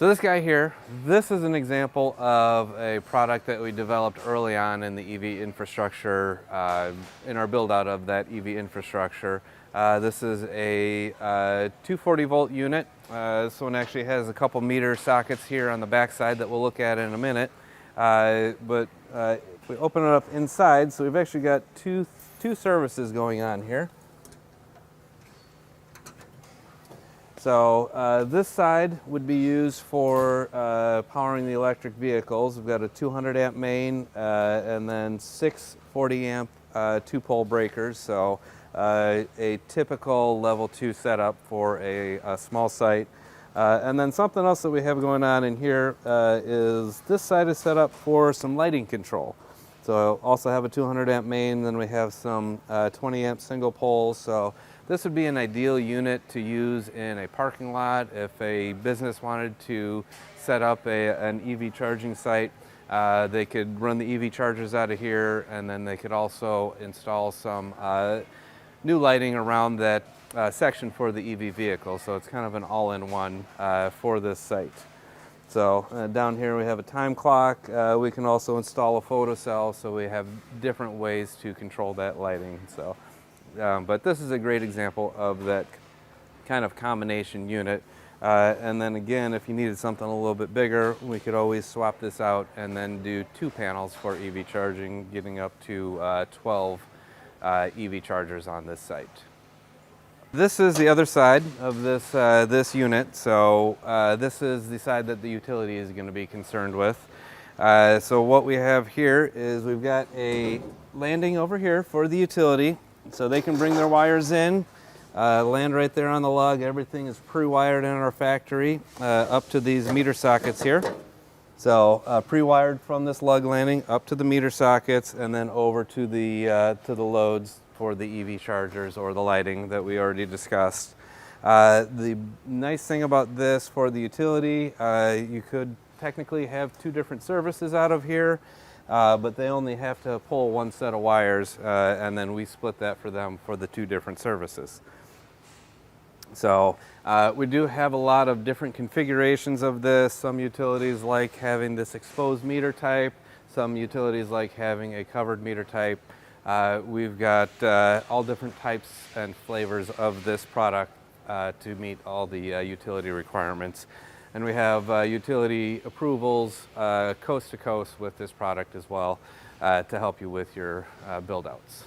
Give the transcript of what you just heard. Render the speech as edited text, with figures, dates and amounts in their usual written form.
So this guy here, this is an example of a product that we developed early on in the EV infrastructure, in our build out of that EV infrastructure. This is a 240 volt unit. This one actually has a couple meter sockets here on the back side that we'll look at in a minute. But if we open it up inside, so we've actually got two services going on here. So this side would be used for powering the electric vehicles. We've got a 200 amp main and then 6 40 amp 2-pole breakers. So a typical level 2 setup for a small site. And then something else that we have going on in here is this side is set up for some lighting control. So also have a 200 amp main, then we have some 20 amp single poles. So this would be an ideal unit to use in a parking lot if a business wanted to set up an EV charging site. They could run the EV chargers out of here, and then they could also install some new lighting around that section for the EV vehicle. So it's kind of an all-in-one for this site. So down here we have a time clock. We can also install a photocell, so we have different ways to control that lighting. So, but this is a great example of that kind of combination unit. And then again, if you needed something a little bit bigger, we could always swap this out and then do 2 panels for EV charging, getting up to 12 EV chargers on this site. This is the other side of this unit. So this is the side that the utility is going to be concerned with. So what we have here is we've got a landing over here for the utility. So they can bring their wires in, land right there on the lug. Everything is pre-wired in our factory up to these meter sockets here. So pre-wired from this lug landing up to the meter sockets and then over to the loads for the EV chargers or the lighting that we already discussed. The nice thing about this for the utility, you could technically have 2 different services out of here, but they only have to pull 1 set of wires, and then we split that for them for the 2 different services. So we do have a lot of different configurations of this. Some utilities like having this exposed meter type. Some utilities like having a covered meter type. We've got all different types and flavors of this product to meet all the utility requirements. And we have utility approvals coast to coast with this product as well to help you with your build outs.